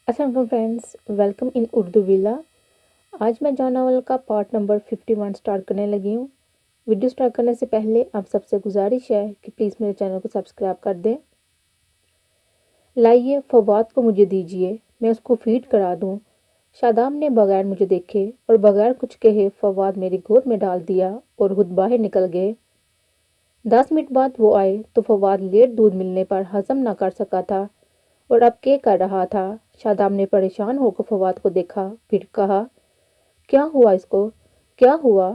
अस्सलाम friends, welcome in Urdu villa. आज मैं जॉन नॉवल का पार्ट नंबर 51 स्टार्ट करने लगी हूँ। वीडियो स्टार्ट करने से पहले आप सबसे गुजारिश है कि प्लीज़ मेरे चैनल को सब्सक्राइब कर दें। लाइए फवाद को मुझे दीजिए, मैं उसको फीड करा दूँ। शादाब ने बगैर मुझे देखे और बगैर कुछ कहे फवाद मेरी गोद में डाल दिया और खुद बाहर निकल गए। 10 मिनट बाद वो आए तो फवाद लेट दूध मिलने पर हजम ना कर सका था और अब क्या कर रहा था। शादाब ने परेशान होकर फवाद को देखा, फिर कहा, क्या हुआ इसको, क्या हुआ?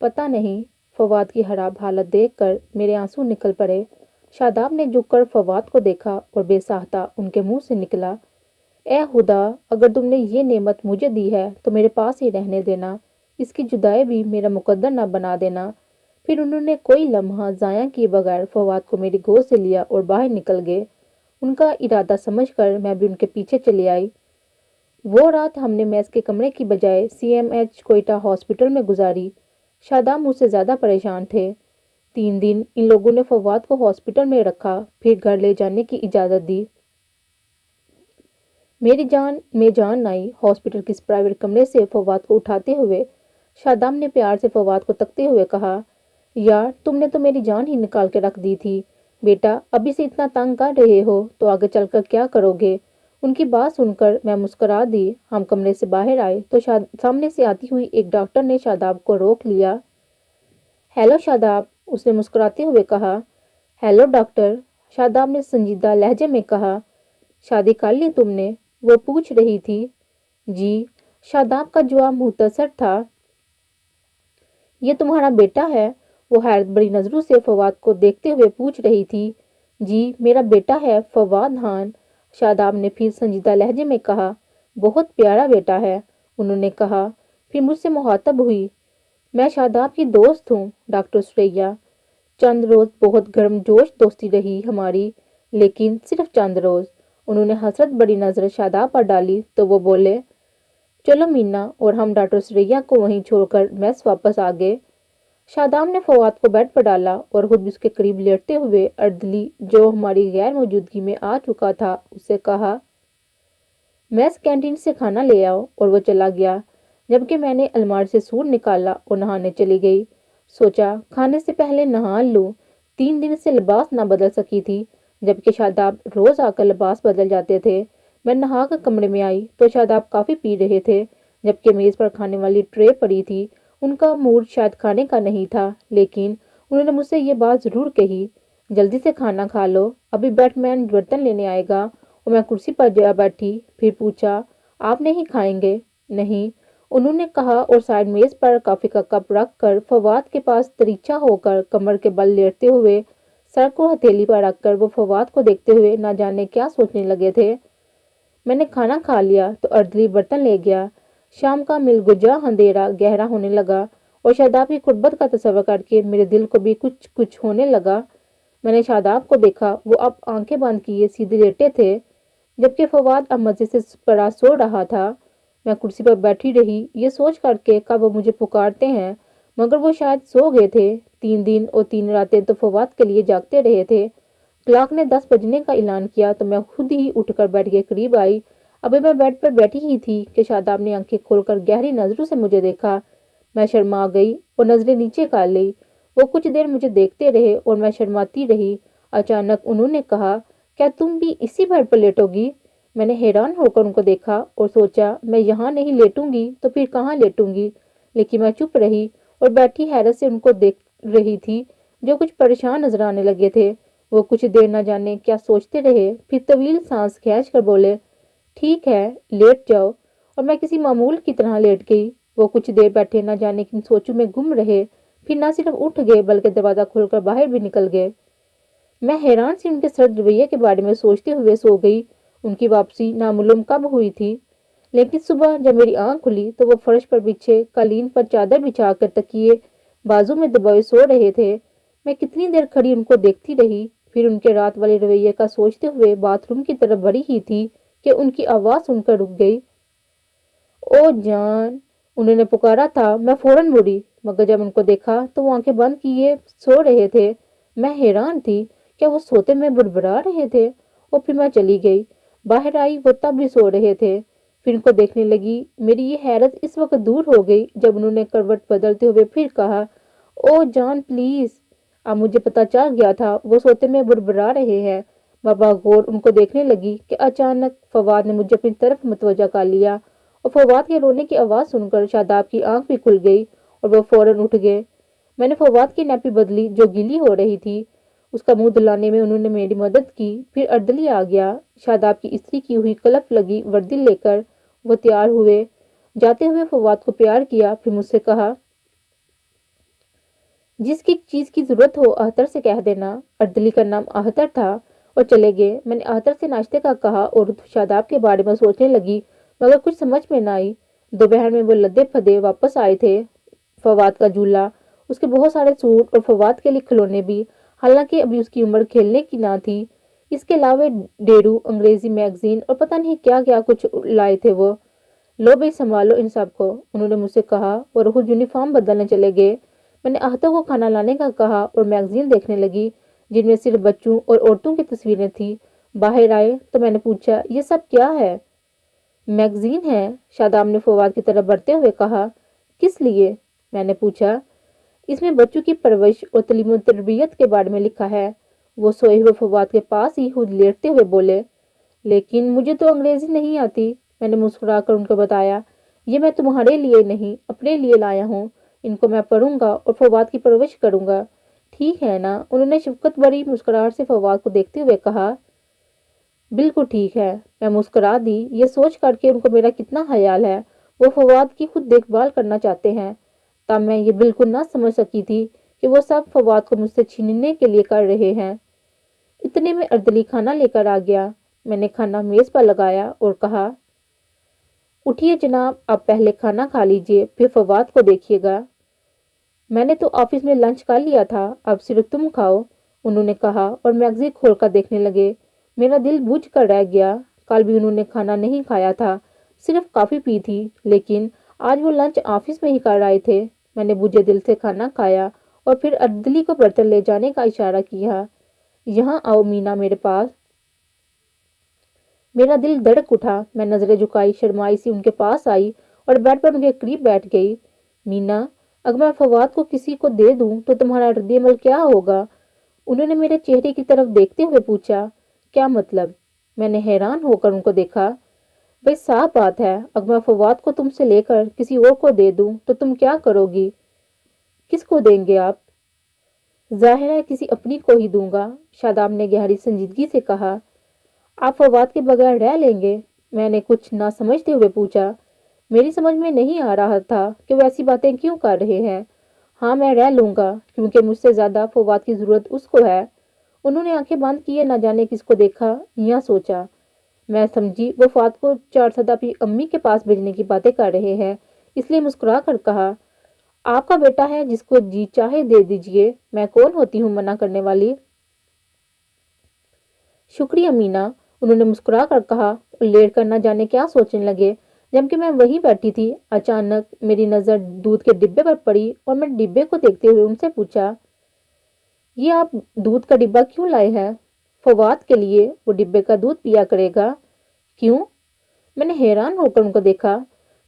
पता नहीं। फवाद की खराब हालत देखकर मेरे आंसू निकल पड़े। शादाब ने झुककर फवाद को देखा और बेसाहता उनके मुंह से निकला, ए खुदा, अगर तुमने ये नेमत मुझे दी है तो मेरे पास ही रहने देना, इसकी जुदाई भी मेरा मुकद्दर ना बना देना। फिर उन्होंने कोई लम्हा जाया किए बगैर फवाद को मेरी गोद से लिया और बाहर निकल गए। उनका इरादा समझकर मैं भी उनके पीछे चली आई। वो रात हमने मेस के कमरे की बजाय CMH कोयटा हॉस्पिटल में गुजारी। शादाब मुझसे ज्यादा परेशान थे। 3 दिन इन लोगों ने फवाद को हॉस्पिटल में रखा, फिर घर ले जाने की इजाजत दी। मेरी जान में जान आई। हॉस्पिटल के प्राइवेट कमरे से फवाद को उठाते हुए शादाब ने प्यार से फवाद को तकते हुए कहा, यार तुमने तो मेरी जान ही निकाल के रख दी थी। बेटा अभी से इतना तंग कर रहे हो तो आगे चलकर क्या करोगे? उनकी बात सुनकर मैं मुस्कुरा दी। हम कमरे से बाहर आए तो सामने से आती हुई एक डॉक्टर ने शादाब को रोक लिया। हेलो शादाब, उसने मुस्कुराते हुए कहा। हेलो डॉक्टर, शादाब ने संजीदा लहजे में कहा। शादी कर ली तुमने? वो पूछ रही थी। जी। शादाब का जवाब मुख्तसर था। ये तुम्हारा बेटा है? वो हैरत बड़ी नजरों से फवाद को देखते हुए पूछ रही थी। जी मेरा बेटा है, फवाद खान। शादाब ने फिर संजीदा लहजे में कहा। बहुत प्यारा बेटा है, उन्होंने कहा। फिर मुझसे मुखातब हुई, मैं शादाब की दोस्त हूँ, डॉक्टर सुरैया। चंद रोज बहुत गर्मजोश दोस्ती रही हमारी, लेकिन सिर्फ चंद रोज। उन्होंने हसरत बड़ी नजर शादाब पर डाली तो वो बोले, चलो मीना, और हम डॉक्टर सुरैया को वहीं छोड़कर मेस वापस आ गए। शादाब ने फवाद को बेड पर डाला और खुद भी उसके करीब लेटते हुए अर्दली, जो हमारी गैर मौजूदगी में आ चुका था, उससे कहा, मेस कैंटीन से खाना ले आओ, और वो चला गया। जबकि मैंने अलमारी से सूट निकाला और नहाने चली गई। सोचा खाने से पहले नहा लूं। 3 दिन से लिबास ना बदल सकी थी, जबकि शादाब रोज आकर लिबास बदल जाते थे। मैं नहाकर कमरे में आई तो शादाब काफी पी रहे थे, जबकि मेज पर खाने वाली ट्रे पड़ी थी। उनका मूड शायद खाने का नहीं था, लेकिन उन्होंने मुझसे ये बात जरूर कही, जल्दी से खाना खा लो, अभी बैटमैन बर्तन लेने आएगा। और मैं कुर्सी पर जा बैठी। फिर पूछा, आप नहीं खाएंगे? नहीं, उन्होंने कहा, और साइड मेज पर कॉफी का कप रख कर फवाद के पास दरीचा होकर कमर के बल लेटते हुए सर को हथेली पर रखकर वो फवाद को देखते हुए ना जाने क्या सोचने लगे थे। मैंने खाना खा लिया तो अर्दली बर्तन ले गया। शाम का मिलगुजा अंधेरा गहरा होने लगा और शादाब की कुर्बत का तस्वर करके मेरे दिल को भी कुछ कुछ होने लगा। मैंने शादाब को देखा, वो अब आंखें बंद किए सीधे लेटे थे, जबकि फवाद अब मजे से पड़ा सो रहा था। मैं कुर्सी पर बैठी रही, ये सोच करके कब वो मुझे पुकारते हैं, मगर वो शायद सो गए थे। 3 दिन और 3 रातें तो फवाद के लिए जागते रहे थे। क्लॉक ने 10 बजने का ऐलान किया तो मैं खुद ही उठकर बेड के करीब आई। अभी मैं बेड पर बैठी ही थी कि शादाब ने आंखें खोलकर गहरी नजरों से मुझे देखा। मैं शर्मा गई और नजरें नीचे कर ली। वो कुछ देर मुझे देखते रहे और मैं शर्माती रही। अचानक उन्होंने कहा, क्या तुम भी इसी बेड पर लेटोगी? मैंने हैरान होकर उनको देखा और सोचा, मैं यहाँ नहीं लेटूंगी तो फिर कहाँ लेटूंगी? लेकिन मैं चुप रही और बैठी हैरत से उनको देख रही थी, जो कुछ परेशान नजर आने लगे थे। वो कुछ देर न जाने क्या सोचते रहे, फिर तवील सांस खींच कर बोले, ठीक है, लेट जाओ। और मैं किसी मामूल की तरह लेट गई। वो कुछ देर बैठे न जाने किन सोचों में गुम रहे, फिर न सिर्फ उठ गए बल्कि दरवाजा खोलकर बाहर भी निकल गए। मैं हैरान सी उनके सर्द रवैये के बारे में सोचते हुए सो गई। उनकी वापसी नामालूम कब हुई थी, लेकिन सुबह जब मेरी आंख खुली तो वो फर्श पर बिछे कालीन पर चादर बिछाकर तकिए बाजू में दबाए सो रहे थे। मैं कितनी देर खड़ी उनको देखती रही, फिर उनके रात वाले रवैये का सोचते हुए बाथरूम की तरफ बढ़ी ही थी कि उनकी आवाज सुनकर रुक गई। ओ जान, उन्होंने पुकारा था। मैं फौरन मुड़ी, मगर जब उनको देखा तो वो आंखें बंद किए सो रहे थे। मैं हैरान थी, क्या वो सोते में बुड़बुड़ा रहे थे? और फिर मैं चली गई। बाहर आई, वो तब भी सो रहे थे। फिर उनको देखने लगी। मेरी ये हैरत इस वक्त दूर हो गई जब उन्होंने करवट बदलते हुए फिर कहा, ओ जॉन प्लीज। अब मुझे पता चल गया था वो सोते में बुड़बुड़ा रहे हैं। बाबा गौर उनको देखने लगी कि अचानक फवाद ने मुझे अपनी तरफ मुतवज्जा कर लिया और फवाद के रोने की आवाज सुनकर शादाब की आंख भी खुल गई और वो फौरन उठ गए। मैंने फवाद की नैपी बदली जो गीली हो रही थी। उसका मुंह धुलाने में उन्होंने मेरी मदद की। फिर अर्दली आ गया। शादाब की इस्त्री की हुई कलफ लगी वर्दी लेकर वो तैयार हुए। जाते हुए फवाद को प्यार किया, फिर मुझसे कहा, जिसकी चीज की जरूरत हो अहतर से कह देना। अर्दली का नाम अहतर था। और चले गए। मैंने अहतर से नाश्ते का कहा और शादाब के बारे में सोचने लगी, मगर कुछ समझ में न आई। दोपहर में वो लद्दे फदे वापस आए थे। फवाद का झूला, उसके बहुत सारे सूट और फवाद के लिए खिलौने भी, हालांकि अभी उसकी उम्र खेलने की ना थी। इसके अलावा डेरू, अंग्रेजी मैगजीन और पता नहीं क्या क्या कुछ लाए थे वो। लो भाई संभालो इन सबको, उन्होंने मुझसे कहा और खुद यूनिफॉर्म बदलने चले गए। मैंने आहतों को खाना लाने का कहा और मैगजीन देखने लगी जिनमें सिर्फ बच्चों और औरतों की तस्वीरें थी। बाहर आए तो मैंने पूछा, ये सब क्या है? मैगजीन है, शादाब ने फवाद की तरफ बढ़ते हुए कहा। किस लिए? मैंने पूछा। इसमें बच्चों की परवरिश और तालीम और तरबियत के बारे में लिखा है। वो सोए हुए फवाद के पास ही खुद लेटते हुए बोले, लेकिन मुझे तो अंग्रेजी नहीं आती। मैंने मुस्कुराकर उनको बताया, ये मैं तुम्हारे लिए नहीं अपने लिए लाया हूँ। इनको मैं पढ़ूंगा और फवाद की परवरिश करूंगा। ठीक है ना? उन्होंने शफकत भरी मुस्कुराहट से फवाद को देखते हुए कहा। बिल्कुल ठीक है। मैं मुस्कुरा दी, ये सोच कर के उनको मेरा कितना ख्याल है। वो फवाद की खुद देखभाल करना चाहते हैं। तब मैं ये बिल्कुल ना समझ सकी थी कि वो सब फवाद को मुझसे छीनने के लिए कर रहे हैं। इतने में अर्दली खाना लेकर आ गया। मैंने खाना मेज पर लगाया और कहा, उठिए जनाब, आप पहले खाना खा लीजिए, फिर फवाद को देखिएगा। मैंने तो ऑफिस में लंच कर लिया था, अब सिर्फ तुम खाओ, उन्होंने कहा और मैगजीन खोलकर देखने लगे। मेरा दिल बुझ कर रह गया। कल भी उन्होंने खाना नहीं खाया था, सिर्फ कॉफी पी थी, लेकिन आज वो लंच ऑफिस में ही कर आए थे। मैंने बुझे दिल से खाना खाया और फिर अर्दली को बर्तन ले जाने का इशारा किया। यहाँ आओ मीना मेरे पास। मेरा दिल धड़क उठा। मैं नजरें झुकाई शर्माई सी उनके पास आई और बेड पर उनके करीब बैठ गई। मीना, अगर मैं फवाद को किसी को दे दूं तो तुम्हारा रद्द-ए-अमल क्या होगा? उन्होंने मेरे चेहरे की तरफ देखते हुए पूछा। क्या मतलब? मैंने हैरान होकर उनको देखा। भाई साफ बात है, अगर मैं फवाद को तुमसे लेकर किसी और को दे दूं तो तुम क्या करोगी? किसको देंगे आप? जाहिर है किसी अपनी को ही दूंगा, शादाब ने गहरी संजीदगी से कहा। आप फवाद के बगैर रह लेंगे? मैंने कुछ ना समझते हुए पूछा। मेरी समझ में नहीं आ रहा था कि वो ऐसी बातें क्यों कर रहे हैं। हाँ, मैं रह लूंगा, क्योंकि मुझसे ज्यादा फवाद की जरूरत उसको है। उन्होंने आंखें बंद किए, न जाने किसको देखा या सोचा। मैं समझी वो फवाद को 4 सदा अपनी अम्मी के पास भेजने की बातें कर रहे हैं, इसलिए मुस्कुरा कर कहा, आपका बेटा है, जिसको जी चाहे दे दीजिए, मैं कौन होती हूँ मना करने वाली। शुक्रिया मीना, उन्होंने मुस्कुरा कर कहा और लेट कर न जाने क्या सोचने लगे। जबकि मैं वहीं बैठी थी, अचानक मेरी नजर दूध के डिब्बे पर पड़ी और मैं डिब्बे को देखते हुए उनसे पूछा, ये आप दूध का डिब्बा क्यों लाए हैं? फवाद के लिए, वो डिब्बे का दूध पिया करेगा। क्यों? मैंने हैरान होकर उनको देखा।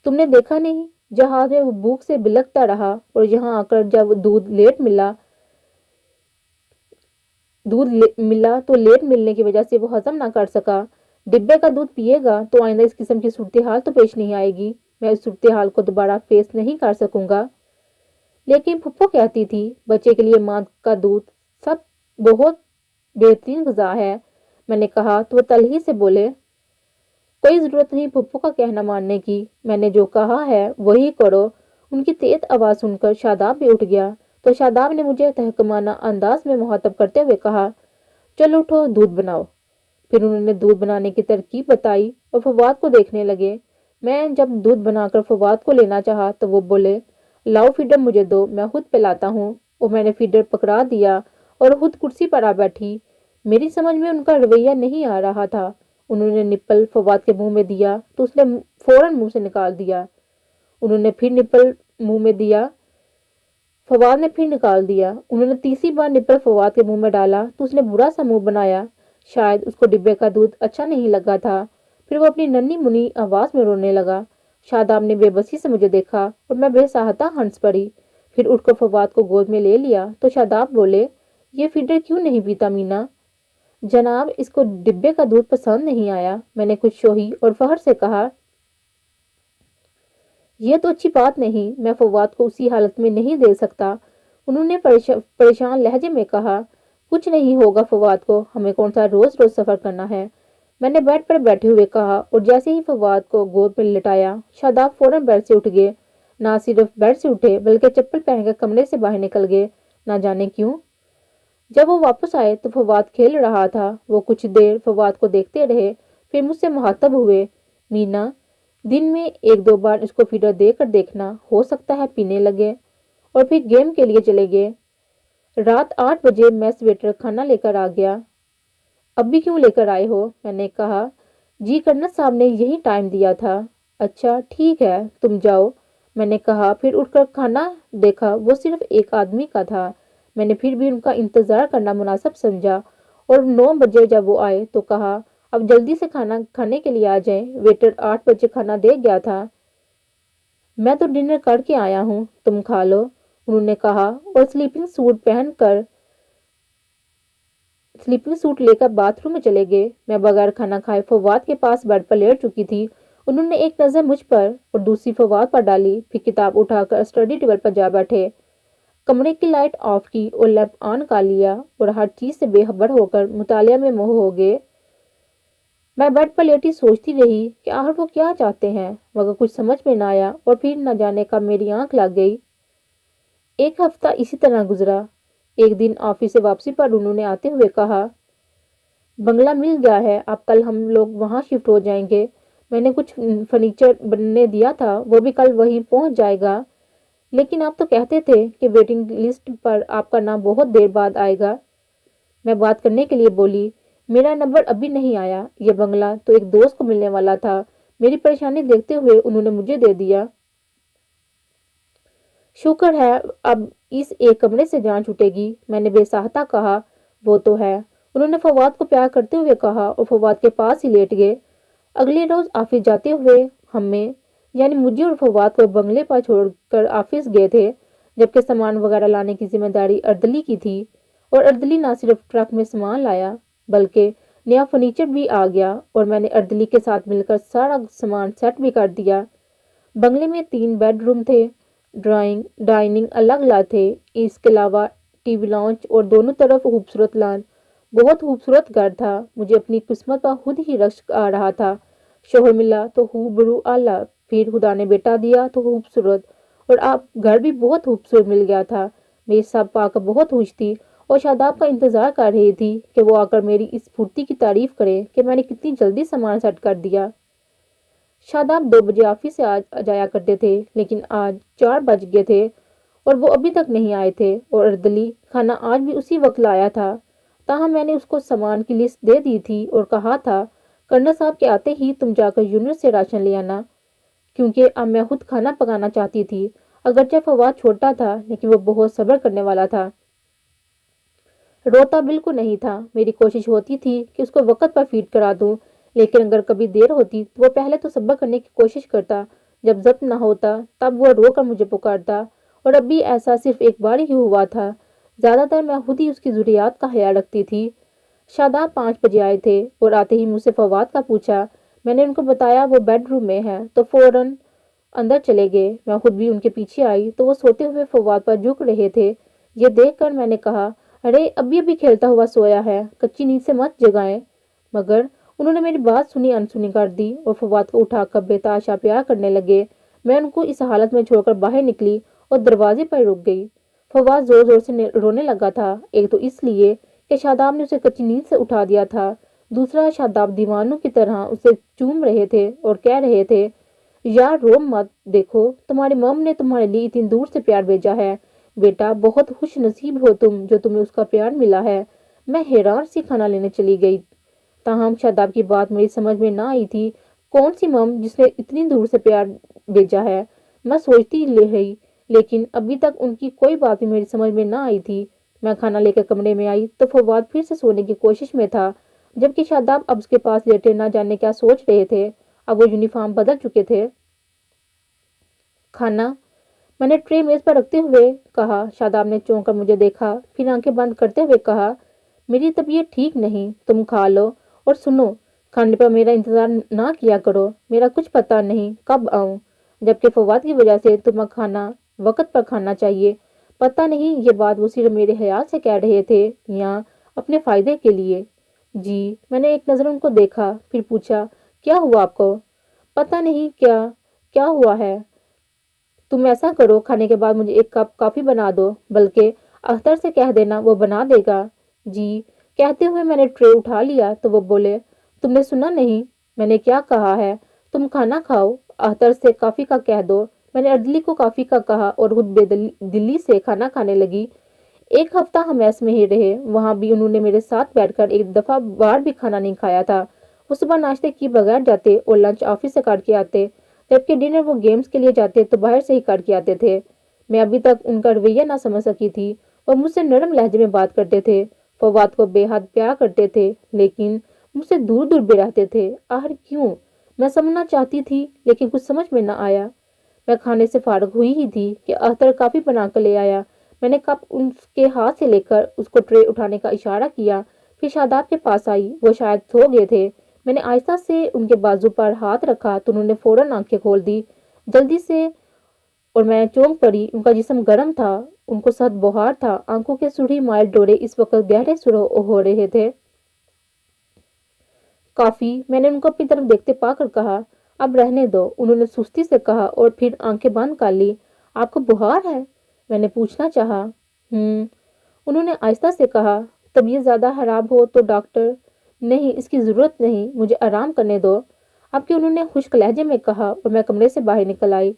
तुमने देखा नहीं, जहाज में वो भूख से बिलखता रहा और यहाँ आकर जब दूध मिला तो लेट मिलने की वजह से वो हजम ना कर सका। डिब्बे का दूध पिएगा तो आइंदा इस किस्म की सूरत हाल तो पेश नहीं आएगी। मैं इस सूरत हाल को दोबारा फेस नहीं कर सकूंगा। लेकिन फुप्पो कहती थी, बच्चे के लिए माँ का दूध सब बहुत बेहतरीन गुज़ा है। मैंने कहा तो वो तलही से बोले, कोई जरूरत नहीं फुप्पो का कहना मानने की, मैंने जो कहा है वही करो। उनकी तेज आवाज सुनकर शादाब भी उठ गया, तो शादाब ने मुझे तहकमाना अंदाज में मुखातब करते हुए कहा, चलो उठो, दूध बनाओ। फिर उन्होंने दूध बनाने की तरकीब बताई और फवाद को देखने लगे। मैं जब दूध बनाकर फवाद को लेना चाहा तो वो बोले, लाओ फीडर मुझे दो, मैं खुद पिलाता हूँ। और मैंने फीडर पकड़ा दिया और खुद कुर्सी पर आ बैठी। मेरी समझ में उनका रवैया नहीं आ रहा था। उन्होंने निप्पल फवाद के मुंह में दिया तो उसने फौरन मुंह से निकाल दिया। उन्होंने फिर निप्पल मुंह में दिया, फवाद ने फिर निकाल दिया। उन्होंने तीसरी बार निप्पल फवाद के मुंह में डाला तो उसने बुरा सा मुंह बनाया। شاید اس کو ڈبے کا دودھ اچھا نہیں لگا تھا۔ پھر وہ اپنی ننھی منی آواز میں رونے لگا۔ شاداب نے بے بسی سے مجھے دیکھا اور میں بے ساہتا ہنس پڑی۔ پھر اٹھ کر فواد کو گود میں لے لیا تو شاداب بولے، یہ فیڈر کیوں نہیں پیتا مینا؟ جناب، اس کو ڈبے کا دودھ پسند نہیں آیا، میں نے کچھ شوہی اور فخر سے کہا۔ یہ تو اچھی بات نہیں، میں فواد کو اسی حالت میں نہیں دے سکتا، انہوں نے پریشان لہجے میں کہا۔ کچھ نہیں ہوگا فواد کو، ہمیں کون سا روز روز سفر کرنا ہے، میں نے بیڈ پر بیٹھے ہوئے کہا، اور جیسے ہی فواد کو گود میں لٹایا، شاداب فوراً بیڈ سے اٹھ گئے۔ نہ صرف بیڈ سے اٹھے بلکہ چپل پہن کر کمرے سے باہر نکل گئے، نہ جانے کیوں۔ جب وہ واپس آئے تو فواد کھیل رہا تھا۔ وہ کچھ دیر فواد کو دیکھتے رہے، پھر مجھ سے مخاطب ہوئے، مینا، دن میں ایک دو بار اس کو فیڈر دے کر دیکھنا، ہو سکتا ہے پینے لگے۔ اور پھر گیم کے لیے چلے گئے۔ رات 8 بجے میس ویٹر کھانا لے کر آ گیا۔ اب بھی کیوں لے کر آئے ہو؟ میں نے کہا۔ جی کرنت صاحب نے یہی ٹائم دیا تھا۔ اچھا ٹھیک ہے، تم جاؤ، میں نے کہا۔ پھر اٹھ کر کھانا دیکھا، وہ صرف ایک آدمی کا تھا۔ میں نے پھر بھی ان کا انتظار کرنا مناسب سمجھا، اور 9 بجے جب وہ آئے تو کہا، اب جلدی سے کھانا کھانے کے لیے آ جائیں۔ ویٹر 8 بجے کھانا دے گیا تھا۔ میں تو ڈنر کر کے آیا ہوں، تم کھا لو، انہوں نے کہا، اور سلیپنگ سوٹ لے کر باتھ روم میں چلے گئے۔ میں بغیر کھانا کھائے فواد کے پاس بیڈ پر لیٹ چکی تھی۔ انہوں نے ایک نظر مجھ پر اور دوسری فواد پر ڈالی، پھر کتاب اٹھا کر اسٹڈی ٹیبل پر جا بیٹھے، کمرے کی لائٹ آف کی اور لیمپ آن کر لیا، اور ہر چیز سے بے خبر ہو کر مطالعہ میں مہو ہو گئے۔ میں بیڈ پر لیٹی سوچتی رہی کہ آخر وہ کیا چاہتے ہیں، مگر کچھ سمجھ میں نہ آیا، اور پھر نہ جانے کب میری آنکھ لگ گئی۔ ایک ہفتہ اسی طرح گزرا۔ ایک دن آفس سے واپسی پر انہوں نے آتے ہوئے کہا، بنگلہ مل گیا ہے، اب کل ہم لوگ وہاں شفٹ ہو جائیں گے۔ میں نے کچھ فرنیچر بننے دیا تھا، وہ بھی کل وہیں پہنچ جائے گا۔ لیکن آپ تو کہتے تھے کہ ویٹنگ لسٹ پر آپ کا نام بہت دیر بعد آئے گا۔ میں بات کرنے کے لیے بولی، میرا نمبر ابھی نہیں آیا، یہ بنگلہ تو ایک دوست کو ملنے والا تھا۔ میری پریشانی دیکھتے ہوئے انہوں نے مجھے دے دیا۔ شکر ہے اب اس ایک کمرے سے جان چھوٹے گی، میں نے بے ساہتا کہا۔ وہ تو ہے، انہوں نے فواد کو پیار کرتے ہوئے کہا، اور فواد کے پاس ہی لیٹ گئے۔ اگلے روز آفس جاتے ہوئے ہمیں یعنی مجھے اور فواد کو بنگلے پر چھوڑ کر آفس گئے تھے، جبکہ سامان وغیرہ لانے کی ذمہ داری اردلی کی تھی، اور اردلی نہ صرف ٹرک میں سامان لایا بلکہ نیا فرنیچر بھی آ گیا، اور میں نے اردلی کے ساتھ مل کر سارا سامان سیٹ بھی کر دیا۔ بنگلے میں 3 بیڈ روم تھے، ڈائننگ الگ الگ تھے، اس کے علاوہ ٹی وی لاؤنج اور دونوں طرف خوبصورت لان۔ بہت خوبصورت گھر تھا، مجھے اپنی قسمت پر خود ہی رشک آ رہا تھا۔ شوہر ملا تو ہو اعلیٰ، پھر خدا نے بیٹا دیا تو خوبصورت، اور اب گھر بھی بہت خوبصورت مل گیا تھا۔ میں سب پا کر بہت خوش تھی، اور شاداب کا انتظار کر رہی تھی کہ وہ آ کر میری اس پھرتی کی تعریف کرے کہ میں نے کتنی جلدی سامان سیٹ کر دیا۔ شاداب 2 بجے آفس سے جایا کرتے تھے، لیکن آج 4 بج گئے تھے اور وہ ابھی تک نہیں آئے تھے، اور اردلی کھانا آج بھی اسی وقت لایا تھا۔ تاہم میں نے اس کو سامان کی لسٹ دے دی تھی اور کہا تھا، کرنل صاحب کے آتے ہی تم جا کر یونٹ سے راشن لے آنا، کیونکہ اب میں خود کھانا پکانا چاہتی تھی۔ اگرچہ فواد چھوٹا تھا لیکن وہ بہت صبر کرنے والا تھا۔ روتا بالکل نہیں تھا۔ میری کوشش ہوتی تھی کہ اس کو وقت پر فیڈ کرا دوں، لیکن اگر کبھی دیر ہوتی تو وہ پہلے تو صبر کرنے کی کوشش کرتا، جب ضبط نہ ہوتا تب وہ رو کر مجھے پکارتا، اور اب بھی ایسا صرف ایک بار ہی ہوا تھا۔ زیادہ تر میں خود ہی اس کی ضروریات کا خیال رکھتی تھی۔ شاداب 5 بجے آئے تھے اور آتے ہی مجھ سے فواد کا پوچھا۔ میں نے ان کو بتایا وہ بیڈ روم میں ہے تو فوراً اندر چلے گئے۔ میں خود بھی ان کے پیچھے آئی تو وہ سوتے ہوئے فواد پر جھک رہے تھے۔ یہ دیکھ کر میں نے کہا، ارے ابھی کھیلتا ہوا سویا ہے، کچی نیند سے مت جگائیں۔ مگر انہوں نے میری بات سنی انسنی کر دی اور فواد کو اٹھا کر بے تحاشا پیار کرنے لگے۔ میں ان کو اس حالت میں چھوڑ کر باہر نکلی اور دروازے پر رک گئی۔ فواد زور زور سے رونے لگا تھا، ایک تو اس لیے کہ شاداب نے اسے کچی نیند سے اٹھا دیا تھا، دوسرا شاداب دیوانوں کی طرح اسے چوم رہے تھے اور کہہ رہے تھے، یار رو مت، دیکھو تمہاری مم نے تمہارے لیے اتنی دور سے پیار بھیجا ہے، بیٹا بہت خوش نصیب ہو تم جو تمہیں اس کا پیار ملا ہے۔ میں حیران سی کھانا لینے چلی گئی، تاہم شاداب کی بات میری سمجھ میں نہ آئی تھی۔ کون سی مم جس نے اتنی دور سے پیار بھیجا ہے؟ میں سوچتی رہی، لیکن ابھی تک ان کی کوئی بات بھی میری سمجھ میں نہ آئی تھی۔ میں کھانا لے کر کمرے میں آئی تو فواد پھر سے سونے کی کوشش میں تھا، جبکہ شاداب اب اس کے پاس لیٹے نہ جانے کیا سوچ رہے تھے۔ اب وہ یونیفارم بدل چکے تھے۔ کھانا، میں نے ٹرے میز پر رکھتے ہوئے کہا۔ شاداب نے چونک کر مجھے دیکھا، پھر آنکھیں بند کرتے ہوئے کہا، میری طبیعت ٹھیک نہیں، تم کھا لو، اور سنو، کھانے پر میرا انتظار نہ کیا کرو، میرا کچھ پتہ نہیں کب آؤں، جبکہ فواد کی وجہ سے تمہیں کھانا وقت پر کھانا چاہیے۔ پتہ نہیں یہ بات وہ صرف میرے خیال سے کہہ رہے تھے یا اپنے فائدے کے لیے۔ جی، میں نے ایک نظر ان کو دیکھا، پھر پوچھا، کیا ہوا آپ کو؟ پتہ نہیں کیا ہوا ہے۔ تم ایسا کرو، کھانے کے بعد مجھے ایک کپ کافی بنا دو، بلکہ اختر سے کہہ دینا، وہ بنا دے گا۔ جی، کہتے ہوئے میں نے ٹرے اٹھا لیا تو وہ بولے، تم نے سنا نہیں؟ میں نے کیا کہا ہے؟ تم کھانا کھاؤ، اختر سے کافی کا کہہ دو۔ میں نے اردلی کو کافی کا کہا اور خود بے دلی سے کھانا کھانے لگی۔ ایک ہفتہ ہم میس میں ہی رہے، وہاں بھی انہوں نے میرے ساتھ بیٹھ کر ایک دفعہ بار بھی کھانا نہیں کھایا تھا۔ وہ صبح ناشتے کی بغیر جاتے اور لنچ آفس سے کاٹ کے آتے، جبکہ ڈنر وہ گیمز کے لیے جاتے تو باہر سے ہی کاٹ کے آتے تھے۔ میں ابھی تک ان کا رویہ نہ سمجھ سکی تھی۔ وہ مجھ سے نرم لہجے میں بات کرتے تھے، فواد کو بے حد پیار کرتے تھے، لیکن مجھ سے دور دور بھی رہتے تھے۔ آخر کیوں؟ میں سمجھنا چاہتی تھی، لیکن کچھ سمجھ میں نہ آیا۔ میں کھانے سے فارغ ہوئی ہی تھی کہ اختر کافی بنا کر لے آیا۔ میں نے کپ اس کے ہاتھ سے لے کر اس کو ٹرے اٹھانے کا اشارہ کیا، پھر شاداب کے پاس آئی۔ وہ شاید سو گئے تھے۔ میں نے آہستہ سے ان کے بازو پر ہاتھ رکھا تو انہوں نے فوراً آنکھیں کھول دی، جلدی سے، اور میں چونک پڑی۔ ان کا جسم گرم تھا، ان کو سخت بخار تھا، آنکھوں کے سرخی مائل ڈورے اس وقت گہرے سرخ ہو رہے تھے۔ کافی، میں نے ان کو اپنی طرف دیکھتے پا کر کہا، اب رہنے دو، انہوں نے سستی سے کہا اور پھر آنکھیں بند کر لی۔ آپ کو بخار ہے؟ میں نے پوچھنا چاہا۔ انہوں نے آہستہ سے کہا، طبیعت زیادہ خراب ہو تو ڈاکٹر؟ نہیں، اس کی ضرورت نہیں، مجھے آرام کرنے دو، اب کہ انہوں نے خشک لہجے میں کہا، اور میں کمرے سے باہر نکل آئی۔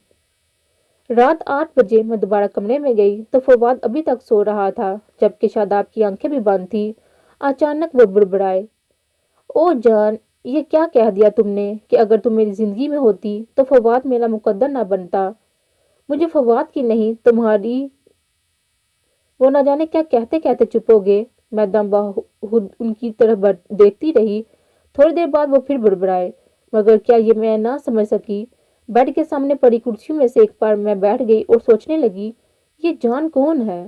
رات 8 بجے میں دوبارہ کمرے میں گئی تو فواد ابھی تک سو رہا تھا، جبکہ شاداب کی آنکھیں بھی بند تھیں۔ اچانک وہ بڑبڑائے، او جان، یہ کیا کہہ دیا تم نے کہ اگر تم میری زندگی میں ہوتی تو فواد میرا مقدر نہ بنتا؟ مجھے فواد کی نہیں، تمہاری۔ وہ نہ جانے کیا کہتے کہتے چپ ہو گئے۔ میں دم بخود ان کی طرف دیکھتی رہی۔ تھوڑی دیر بعد وہ پھر بڑبڑائے، مگر کیا یہ میں نہ سمجھ سکی۔ بیڈ کے سامنے پڑی کرسیوں میں سے ایک پر میں بیٹھ گئی اور سوچنے لگی، یہ جان کون ہے؟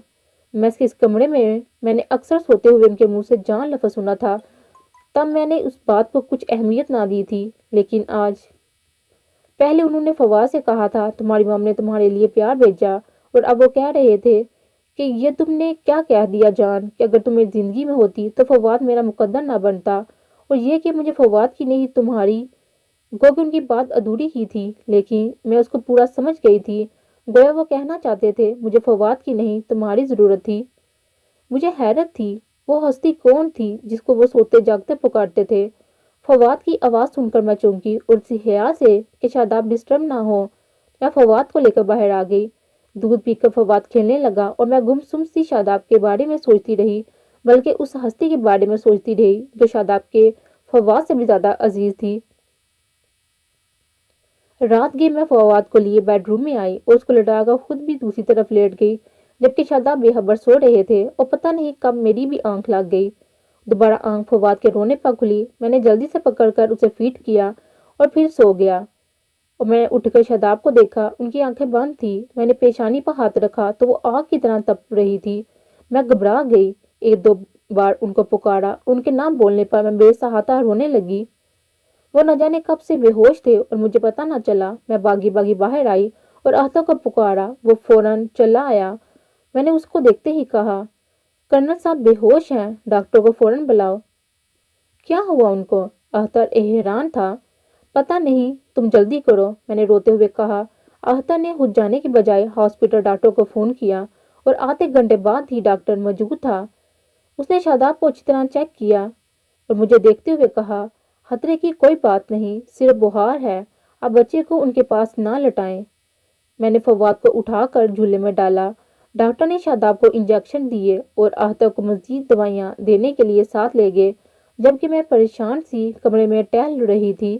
اس کمرے میں نے اکثر سوتے ہوئے ان کے منہ سے جان لفظ سنا تھا، تب میں نے اس بات کو کچھ اہمیت نہ دی تھی، لیکن آج۔ پہلے انہوں نے فواد سے کہا تھا، تمہاری ماں نے تمہارے لیے پیار بھیجا، اور اب وہ کہہ رہے تھے کہ یہ تم نے کیا کہہ دیا جان، کہ اگر تم میری زندگی میں ہوتی تو فواد میرا مقدر نہ بنتا، اور یہ کہ مجھے فواد کی نہیں تمہاری۔ گویا ان کی بات ادھوری ہی تھی، لیکن میں اس کو پورا سمجھ گئی تھی۔ گویا وہ کہنا چاہتے تھے، مجھے فواد کی نہیں تمہاری ضرورت تھی۔ مجھے حیرت تھی، وہ ہستی کون تھی جس کو وہ سوتے جاگتے پکارتے تھے؟ فواد کی آواز سن کر میں چونکی اور اسی خیال سے کہ شاداب ڈسٹرب نہ ہو، میں فواد کو لے کر باہر آ گئی۔ دودھ پی کر فواد کھیلنے لگا اور میں گمسم سی شاداب کے بارے میں سوچتی رہی، بلکہ اس ہستی کے بارے میں سوچتی رہی جو شاداب کے فواد سے بھی زیادہ عزیز تھی۔ رات گئی میں فواد کو لیے بیڈ روم میں آئی اور اس کو لٹا کر خود بھی دوسری طرف لیٹ گئی، جبکہ شاداب بے خبر سو رہے تھے، اور پتہ نہیں کب میری بھی آنکھ لگ گئی۔ دوبارہ آنکھ فواد کے رونے پر کھلی۔ میں نے جلدی سے پکڑ کر اسے فیڈ کیا اور پھر سو گیا، اور میں اٹھ کر شاداب کو دیکھا، ان کی آنکھیں بند تھی۔ میں نے پیشانی پر ہاتھ رکھا تو وہ آگ کی طرح تپ رہی تھی۔ میں گھبرا گئی، ایک دو بار ان کو پکارا، ان کے نام بولنے پر میں بے سہاتا رونے لگی۔ وہ نہ جانے کب سے بے ہوش تھے اور مجھے پتہ نہ چلا۔ میں باغی باغی باہر آئی اور آہتہ کو پکارا، وہ فوراً چلا آیا۔ میں نے اس کو دیکھتے ہی کہا، کرنل صاحب بے ہوش ہیں، ڈاکٹر کو فوراً بلاؤ۔ کیا ہوا ان کو؟ اختر حیران تھا۔ پتہ نہیں، تم جلدی کرو، میں نے روتے ہوئے کہا۔ اختر نے خود جانے کی بجائے ہاسپٹل ڈاکٹر کو فون کیا، اور آدھے گھنٹے بعد ہی ڈاکٹر موجود تھا۔ اس نے شاداب کو اچھی طرح چیک کیا اور مجھے دیکھتے ہوئے کہا، خطرے کی کوئی بات نہیں، صرف بخار ہے، اب بچے کو ان کے پاس نہ لٹائیں۔ میں نے فواد کو اٹھا کر جھولے میں ڈالا۔ ڈاکٹر نے شاداب کو انجیکشن دیے اور اختر کو مزید دوائیاں دینے کے لیے ساتھ لے گئے، جبکہ میں پریشان سی کمرے میں ٹہل رہی تھی۔